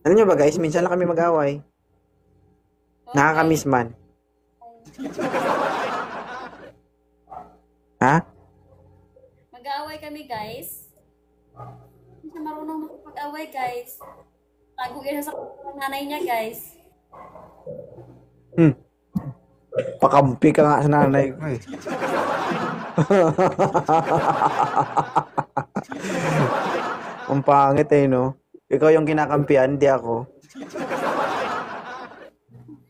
Alam nyo ba guys, minsan lang kami mag-away. Okay. Nakakamiss man. Ha? Mag-aaway kami, guys. Hindi siya marunong makipag-away, guys. Tago yan sa nanay niya, guys. Hmm. Pakampi ka nga sa nanay ko eh. Ang pangit eh, no? Ikaw yung kinakampihan, di ako.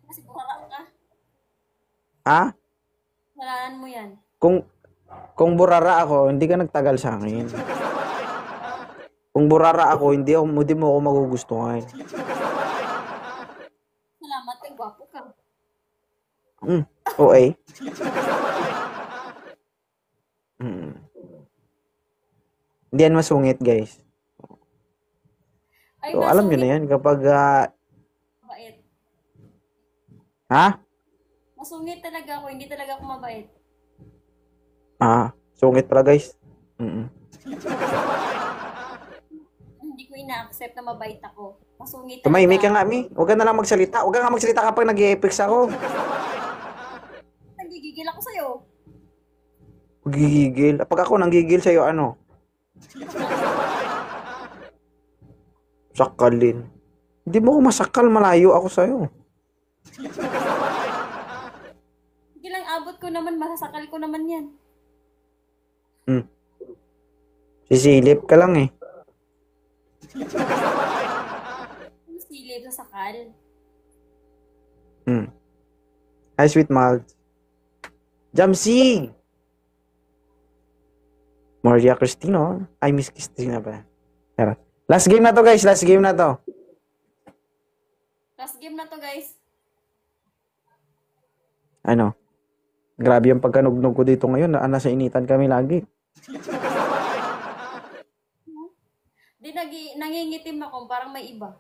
Kasi burara ka. Ha? Walaan mo yan. Kung burara ako, hindi ka nagtagal sa akin. Kung burara ako, hindi mo ako magugustuhan. Salamat, eh. Gwapo ka. Okay. Hindi yan masungit, guys. Ay, So, alam nyo na masungit. yan kapag, Mabait. ha? Masungit talaga ako. Hindi talaga ako mabait. Sungit pala, guys. Mm-mm. Hindi ko ina-accept na mabait ako. Masungit Tumahimik ka talaga. nga, Mi. Huwag ka na lang magsalita. Huwag ka nga magsalita kapag nag-i-epics ako. Nagigigil ako sa'yo. Gigigil. Pag ako nanggigil sa'yo, ano? Sakalin. Hindi mo ako masakal, malayo ako sa'yo. Sige lang, abot ko naman. Masasakal ko naman yan. Sisilip ka lang eh. Ang silip sa sakal. Hi, sweet mouth. Jamsi! Maria Cristino. Ay, Miss Cristina ba? Charot. Last game na to, guys. Last game na to. Last game na to, guys. Ano? Grabe yung pagkanugnog ko dito ngayon. Nasa initan kami lagi. Di nangingitim ako. Parang may iba.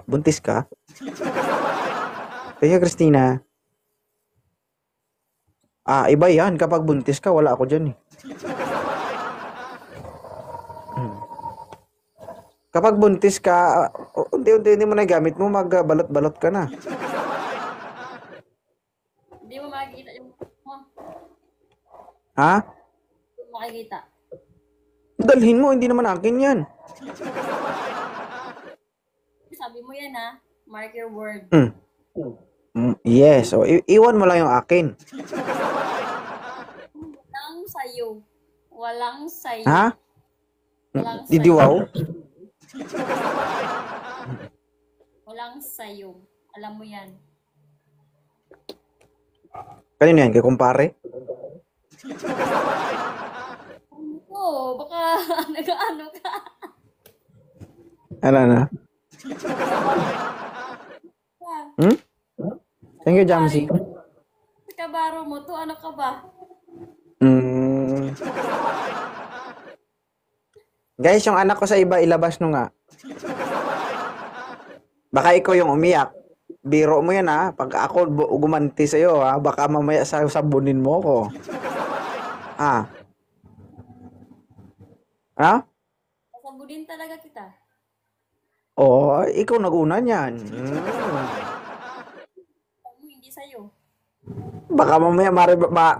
Buntis ka? Kaya, Christina. Iba yan. Kapag buntis ka, wala ako dyan eh. Kapag buntis ka, unti-unti mo na gamit mo, magbalot-balot ka na. Hindi mo makikita yung mo. Ha? Hindi mo makikita. Dalhin mo, hindi naman akin yan. Sabi mo yan, ha? Mark your word. Yes. So, iwan mo lang yung akin. Walang sayo. Walang sayo. Ha? Walang sayo. Didiwaw? Walang sayo. Alam mo yan. Kanino yan? Kay kumpare? Oo, baka nag-ano ka. Ano na? Thank you, Jamsi. Sa kabaro mo to, ano ka ba? Guys, yung anak ko sa iba, ilabas nyo nga. Baka ikaw yung umiyak. Biro mo yan ha. Pag ako gumanti sa'yo ha, baka mamaya sabunin mo ko. Ano? Sasabunin talaga kita. Oo, ikaw nag-una niyan. Ano, hindi sa'yo. Baka mamaya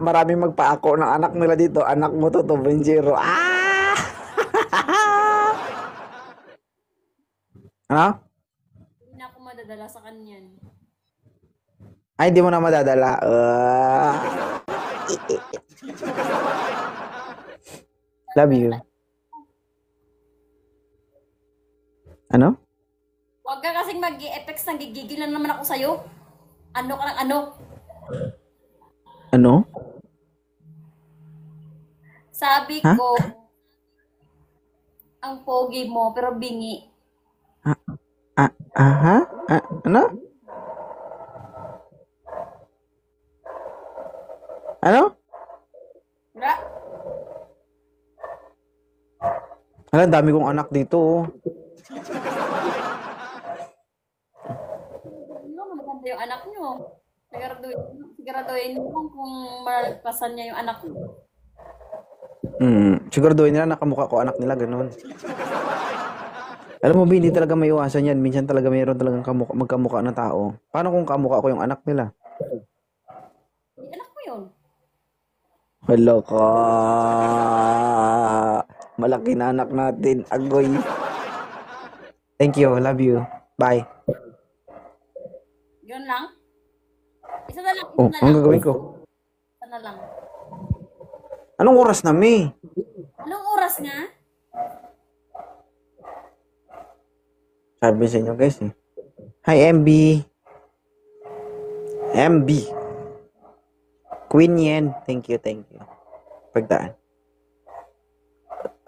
maraming magpaako ng anak nila dito. Anak mo to, 2.0. Ano? Hindi na ako madadala sa kanyan. Ay, hindi mo na madadala. Love you. Ano? Huwag ka kasing mag-i-effects, nagigigil na naman ako sa'yo. Ano ka ng ano? Ano? Sabi Ha? ko, ang pogi mo, pero bingi. Ano? Ano? Wala. Ang dami kong anak dito. Oh. Ano, maganda yung anak nyo. Siguraduhin mo kung malagpasan niya yung anak mo. Siguro doon nila nakamukha ko anak nila, ganun. Alam mo, hindi talaga may iwasan yan. Minsan talaga mayroon talagang magkamukha na tao. Paano kung kamukha ko yung anak nila? Di anak mo yun. Hello ka. Malaki na anak natin. Agoy. Thank you. Love you. Bye. Yun lang. Isa na lang, isa Oh, na anong lang. gagawin ko? Isa na lang. Anong oras na, May? Anong oras nga? Sabi sa inyo, guys, eh. Hi, MB. MB. Queen Yen. Thank you, thank you. Pagdaan.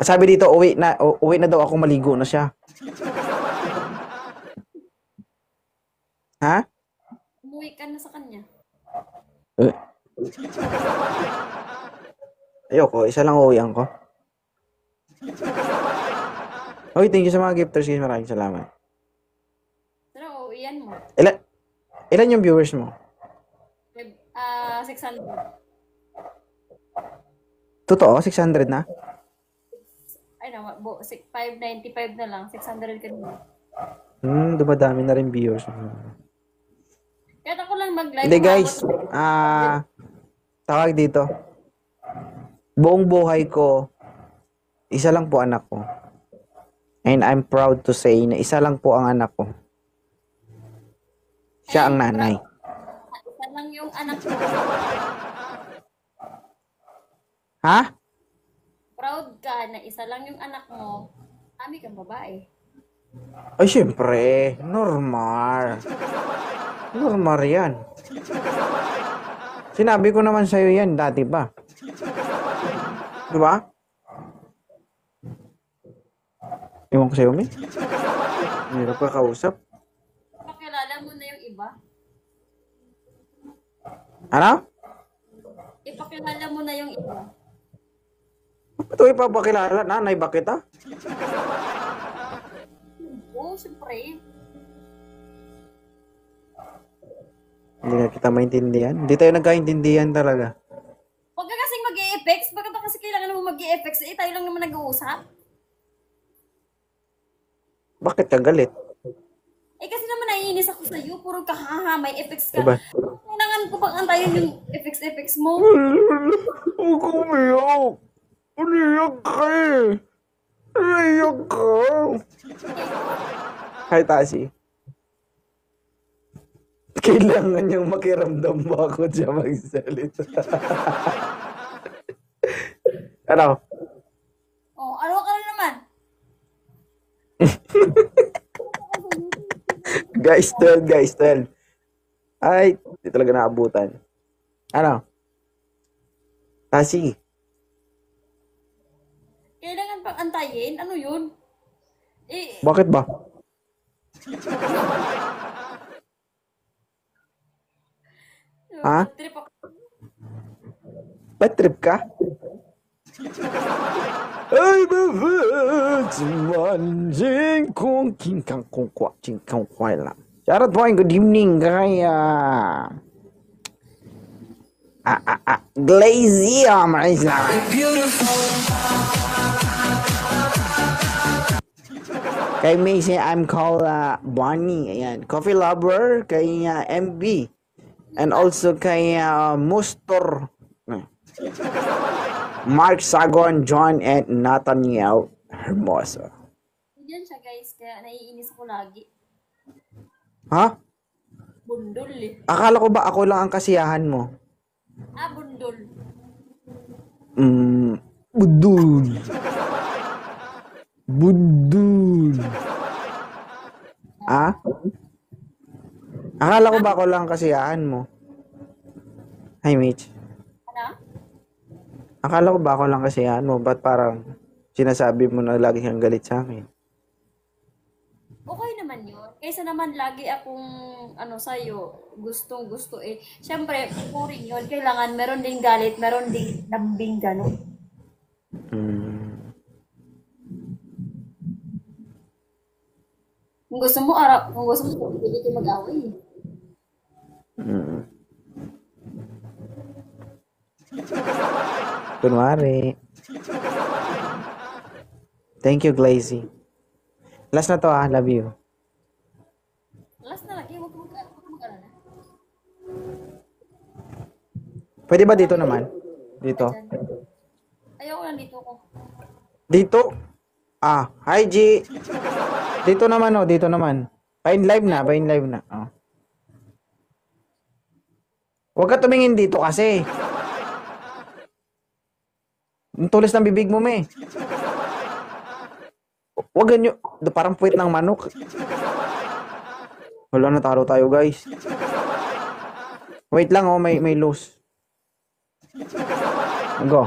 Sabi dito, uwi na daw ako, maligo na siya. Ha? Umuwi ka na sa kanya. Eh. Ayoko, isa lang uwian ko. Okay, thank you sa mga gifters, guys. Maraming salamat. Pero uwian mo. Ilan yung viewers mo? 600. Totoo? 600 na? Ay na, 595 na lang. 600 ka na. Dumadami na rin viewers. Kahit ako lang mag-live. Hindi, guys. Tawag dito. Buong buhay ko, isa lang po anak ko. And I'm proud to say na isa lang po ang anak ko. Siya ang nanay. Isa lang yung anak mo. Ha? Proud ka na isa lang yung anak mo. Kami kang babae. Ay, syempre. Normal. Normal yan. Sinabi ko naman sa'yo yan dati pa. Diba? Ewan ko sa'yo, May. Hirap ka kausap. Pakilala mo na yung iba. Ano? Ipakilala mo na yung iba. Ito ipapakilala. Nanay ba kita? Oo, siyempre. Hindi na kita maintindihan. Hindi tayo nagkaintindihan talaga. Huwag ka kasing mag-e-effects. Bakit ba kasi kailangan mo mag-e-effects? Eh, tayo lang naman nag-uusap. Bakit ka galit? Eh, kasi naman naiinis ako sa'yo. Puro ka, haha, may effects ka. Diba? Kailangan ko pang antayin yung effects mo. Huwag umiyak. Umiyak ka eh. Umiyak ka. Hi, Tasi. Kailangan niyang makiramdam ba ako siya magsalita. Ano? Oh, ano ka na naman? Guys, 12. Ay, di talaga naabutan. Ano? Tasi. Kailangan pang antayin? Ano yun? Eh, Bakit ba? Ha? trip ako. Bad trip ka? Ay, baba, manjing kong kingkang kong kwa, chingkang kwa lang. Shoutout po, good evening, kaya. Glazy, maraming salamat. Kay Macy, I'm called Bonnie. Ayan. Coffee lover, kay MB. And also kay Mustor. Mark Sagon, John, and Nathaniel Hermoso. Yan siya guys, kaya naiinis ako lagi. Ha? Bundol eh. Akala ko ba ako lang ang kasiyahan mo? Bundol. Budul. Budul. Akala ko ba ako lang ang kasiyahan mo? Hi, Mitch. Ano? Akala ko ba ako lang kasiyahan mo? Ba't parang sinasabi mo na lagi kang galit sa akin? Okay naman yun. Kaysa naman lagi akong sa'yo, gustong gusto eh. Siyempre, ako rin yun. Kailangan meron ding galit, meron ding lambing gano'n. Kung gusto mo, pwede kayo mag-away eh. Kunwari. Thank you, Glazy. Last na to love you. Last na lagi, huwag ka mag-alala. Pwede ba dito naman? Dito. Dyan. Ayoko lang dito ko. Dito? Hi G. Dito naman dito naman. Pain live na. Huwag ka tumingin dito kasi. Ang tulis ng bibig mo, me. Huwag ganyo. Parang puwit ng manok. Wala, natalo tayo, guys. Wait lang, may loose. Go.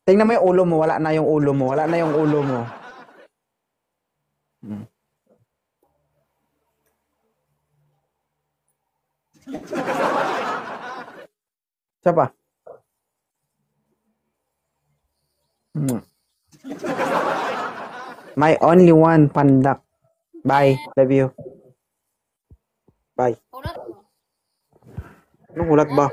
Tingnan mo yung ulo mo. Wala na yung ulo mo. Isa pa. My only one, pandak. Bye. Love you. Bye. Ulat mo. Anong ulat ba?